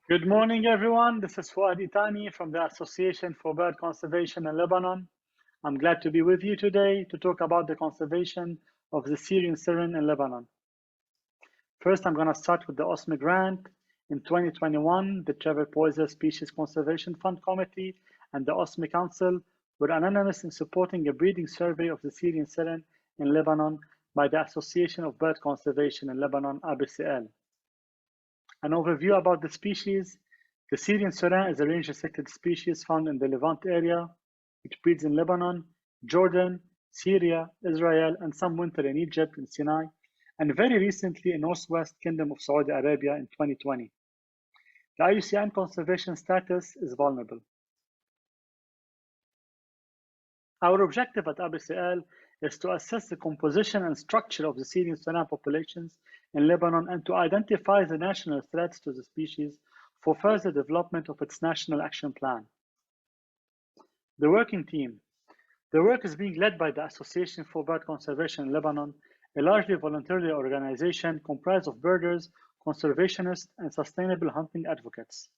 Good morning, everyone. This is Fouad Itani from the Association for Bird Conservation in Lebanon. I'm glad to be with you today to talk about the conservation of the Syrian sirens in Lebanon. First, I'm going to start with the OSME grant. In 2021, the Trevor Poyser Species Conservation Fund Committee and the OSME Council were unanimous in supporting a breeding survey of the Syrian siren in Lebanon by the Association of Bird Conservation in Lebanon, ABCL. An overview about the species. The Syrian surin is a range-restricted species found in the Levant area. It breeds in Lebanon, Jordan, Syria, Israel, and some winter in Egypt and Sinai, and very recently in Northwest Kingdom of Saudi Arabia in 2020. The IUCN conservation status is vulnerable. Our objective at ABCL is to assess the composition and structure of the Syrian surin populations in Lebanon and to identify the national threats to the species for further development of its national action plan. The working team. The work is being led by the Association for Bird Conservation in Lebanon, a largely voluntary organization comprised of birders, conservationists, and sustainable hunting advocates.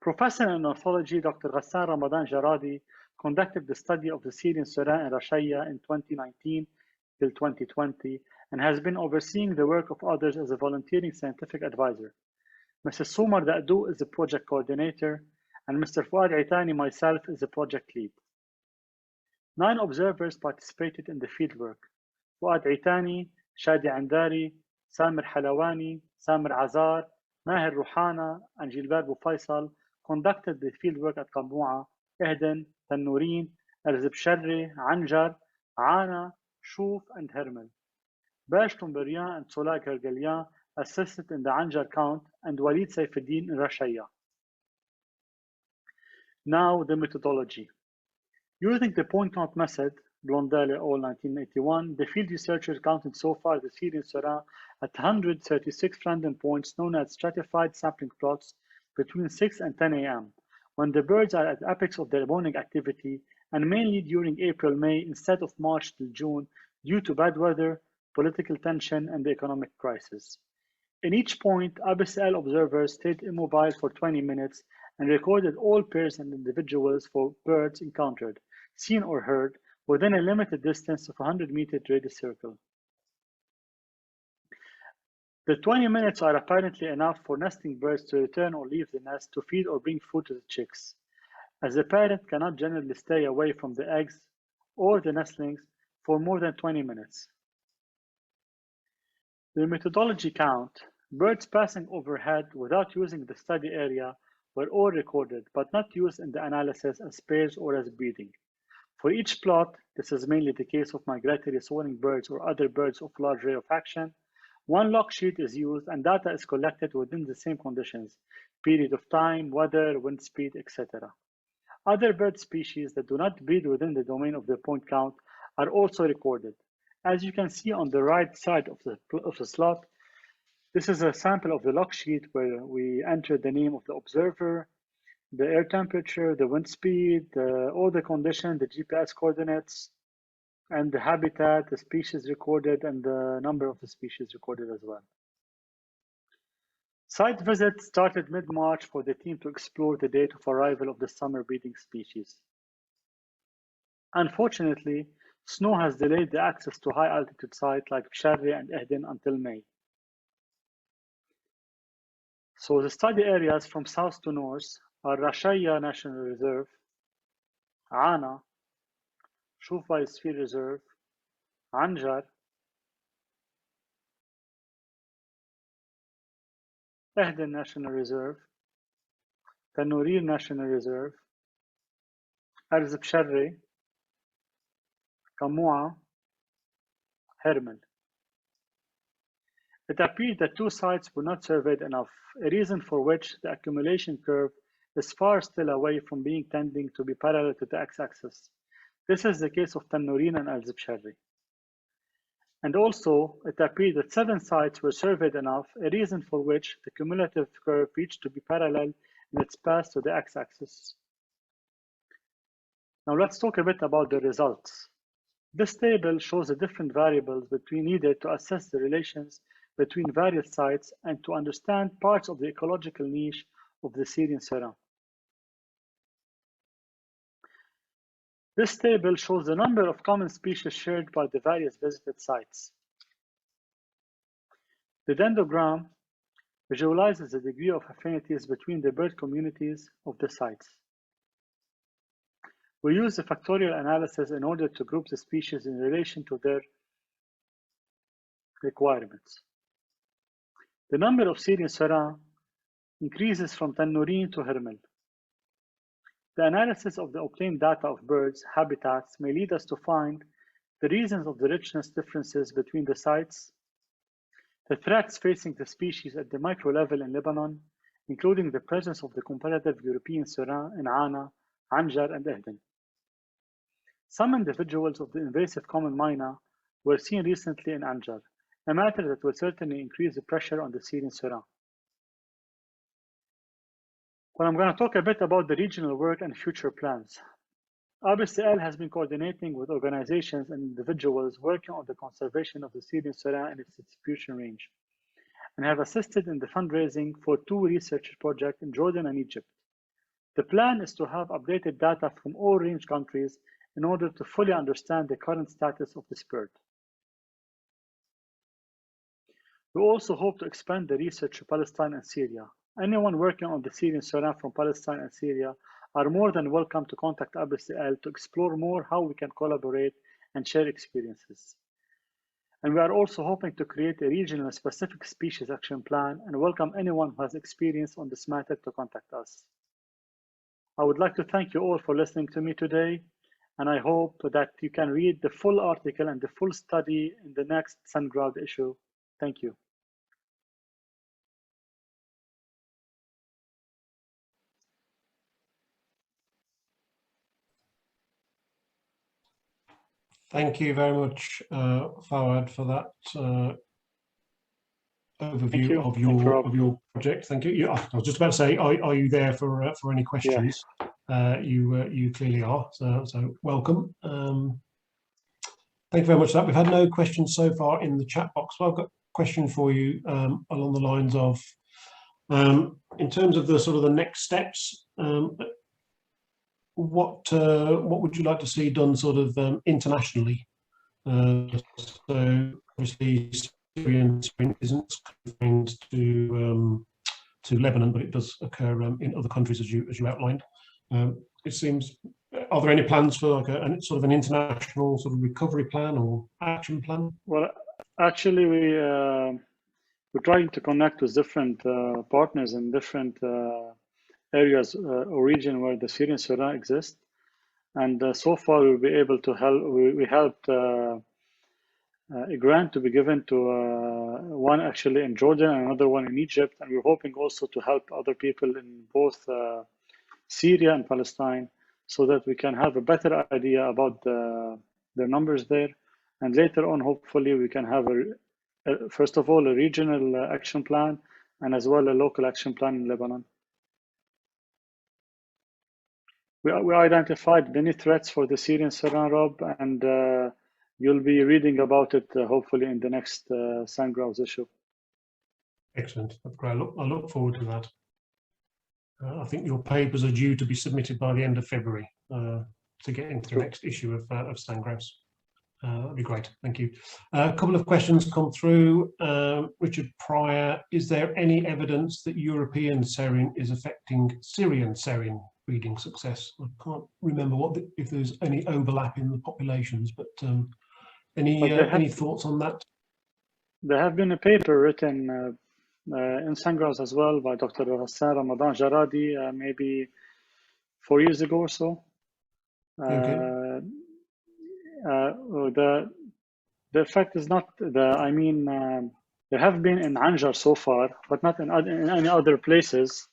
Professor in ornithology Dr. Ghassan Ramadan Jaradi conducted the study of the Syrian surin in Rashaya in 2019 till 2020 and has been overseeing the work of others as a volunteering scientific advisor. Mrs. Soumar Da'dou is the project coordinator, and Mr. Fouad Itani, myself, is the project lead. 9 observers participated in the fieldwork. Fouad Itani, Shadi Andari, Samir Halawani, Samir Azar, Maher Ruhana, and Gilbert Boufaisal conducted the fieldwork at Qamoua, Ehden, Tannourine, Erzib Sharri, Anjar, Ana, Shuf, and Hermel. Bash Tumberian and Sola Kergelian assisted in the Anjar count and Walid Saifuddin in Rashaya. Now the methodology. Using the point count method, Blondale all 1981, the field researchers counted so far the Syrian surin at 136 random points known as stratified sampling plots between 6 and 10 a.m. when the birds are at the apex of their morning activity and mainly during April-May instead of March till June due to bad weather, political tension, and the economic crisis. In each point, ABCL observers stayed immobile for 20 minutes and recorded all pairs and individuals for birds encountered, seen or heard, within a limited distance of 100-meter radius circle. The 20 minutes are apparently enough for nesting birds to return or leave the nest to feed or bring food to the chicks, as the parent cannot generally stay away from the eggs or the nestlings for more than 20 minutes. The methodology count. Birds passing overhead without using the study area were all recorded, but not used in the analysis as pairs or as breeding. For each plot, this is mainly the case of migratory soaring birds or other birds of large rate of action, one log sheet is used and data is collected within the same conditions, period of time, weather, wind speed, etc. Other bird species that do not breed within the domain of the point count are also recorded. As you can see on the right side of the slot, this is a sample of the log sheet where we enter the name of the observer, the air temperature, the wind speed, all the conditions, the GPS coordinates, and the habitat, the species recorded, and the number of the species recorded as well. Site visits started mid-March for the team to explore the date of arrival of the summer breeding species. Unfortunately, snow has delayed the access to high-altitude sites like Sharri and Ehden until May. So the study areas from south to north are Rashaya National Reserve, Ana, Shuf Biosphere Reserve, Anjar, Ehden National Reserve, Tannourine National Reserve, Erzib Sharri, Qamoua, Hermel. It appeared that 2 sites were not surveyed enough, a reason for which the accumulation curve is far still away from being tending to be parallel to the x-axis. This is the case of Tannourine and Erzib Sharri. And also, it appeared that 7 sites were surveyed enough, a reason for which the cumulative curve reached to be parallel in its path to the x-axis. Now let's talk a bit about the results. This table shows the different variables needed to assess the relations between various sites and to understand parts of the ecological niche of the Syrian Saran. This table shows the number of common species shared by the various visited sites. The dendrogram visualizes the degree of affinities between the bird communities of the sites. We use the factorial analysis in order to group the species in relation to their requirements. The number of Syrian Saran increases from Tannourine to Hermel. The analysis of the obtained data of birds' habitats may lead us to find the reasons of the richness differences between the sites, the threats facing the species at the micro level in Lebanon, including the presence of the competitive European Saran in Ana, Anjar, and Ehden. Some individuals of the invasive common myna were seen recently in Anjar, a matter that will certainly increase the pressure on the Syrian Saran. Well, I'm going to talk a bit about the regional work and future plans. ABCL has been coordinating with organizations and individuals working on the conservation of the Syrian Saran and its distribution range, and have assisted in the fundraising for 2 research projects in Jordan and Egypt. The plan is to have updated data from all range countries in order to fully understand the current status of this bird. We also hope to expand the research to Palestine and Syria. Anyone working on the Syrian Saran from Palestine and Syria are more than welcome to contact ABCL to explore more how we can collaborate and share experiences. And we are also hoping to create a regional specific species action plan and welcome anyone who has experience on this matter to contact us. I would like to thank you all for listening to me today, and I hope that you can read the full article and the full study in the next SunGround issue. Thank you. Thank you very much, Fouad, for that overview of your project. Thank you. I was just about to say, are you there for any questions? Yeah. You clearly are. So welcome. Thank you very much for that. We've had no questions so far in the chat box. So I've got a question for you along the lines of, in terms of the sort of the next steps. What would you like to see done sort of internationally? So obviously Syrian isn't confined to Lebanon, but it does occur in other countries as you outlined. It seems. Are there any plans for like a sort of an international sort of recovery plan or action plan? Well, actually, we're trying to connect with different partners in different areas or region where the Syrian Saran exists, and so far we'll be able to help. We helped a grant to be given to one actually in Jordan and another one in Egypt, and we're hoping also to help other people in both Syria and Palestine, so that we can have a better idea about the numbers there, and later on hopefully we can have first of all a regional action plan and as well a local action plan in Lebanon. We identified many threats for the Syrian Saran, Rob, and you'll be reading about it hopefully in the next SunGround issue. Excellent. That's great. I look forward to that. I think your papers are due to be submitted by the end of February to get into the next issue of SunGround. That'd be great. Thank you. A couple of questions come through. Richard Pryor, is there any evidence that European sarin is affecting Syrian sarin breeding success? I can't remember if there's any overlap in the populations, but any thoughts on that? There have been a paper written in SunGround as well by Dr. Hassan Ramadan Jaradi, maybe 4 years ago or so. Okay. The effect is not there have been in Anjar so far, but not in any other places.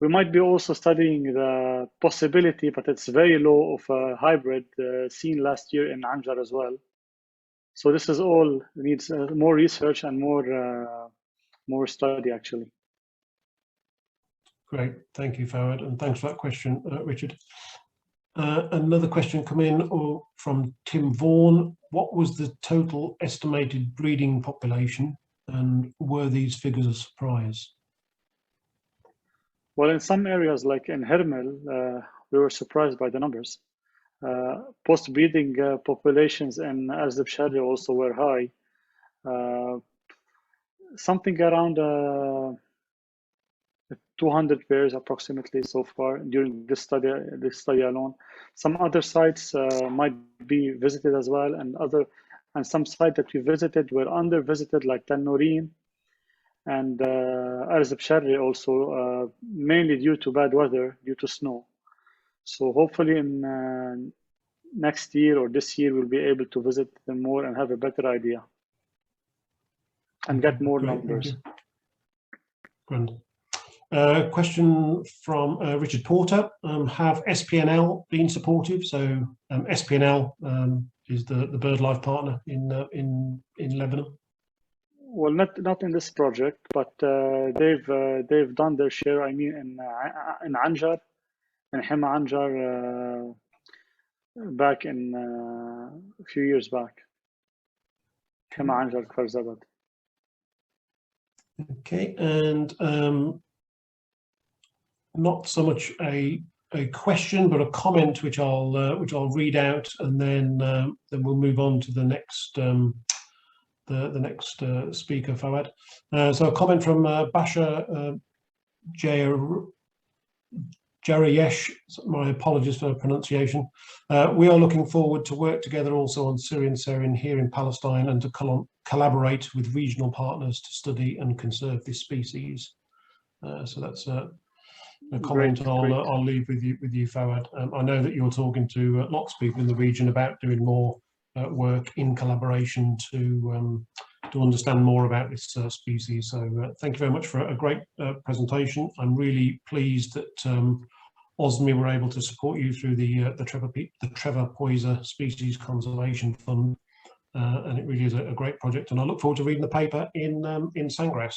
We might be also studying the possibility, but it's very low, of a hybrid seen last year in Anjar as well. So this is all needs more research and more study actually. Great, thank you, Fouad, and thanks for that question, Richard. Another question come in from Tim Vaughan. what was the total estimated breeding population, and were these figures a surprise? Well, in some areas, like in Hermel, we were surprised by the numbers. Post-breeding populations in Arzib Shari also were high, something around 200 pairs approximately so far during this study alone. Some other sites might be visited as well, and some sites that we visited were under visited, like Tal Noureen and Arzib Shari also, mainly due to bad weather, due to snow. So hopefully in next year or this year, we'll be able to visit them more and have a better idea and get more numbers. Grand. Question from Richard Porter. Have SPNL been supportive? So SPNL is the BirdLife partner in Lebanon. Well, not in this project, but they've done their share. I mean, in Anjar, in Hema Anjar, back in a few years back. Hema Anjar Kfar Zabad. Okay, and not so much a question, but a comment which I'll read out, and then we'll move on to the next speaker, Fouad. So a comment from Basha Jarayesh. My apologies for pronunciation. We are looking forward to work together also on Syrian sarin here in Palestine, and to collaborate with regional partners to study and conserve this species. So that's a comment I'll leave with you, Fouad. I know that you're talking to lots of people in the region about doing more work in collaboration to understand more about this species. So thank you very much for a great presentation. I'm really pleased that OSME were able to support you through the Trevor Poyser Species Conservation Fund, and it really is a great project. And I look forward to reading the paper in Sandgrass.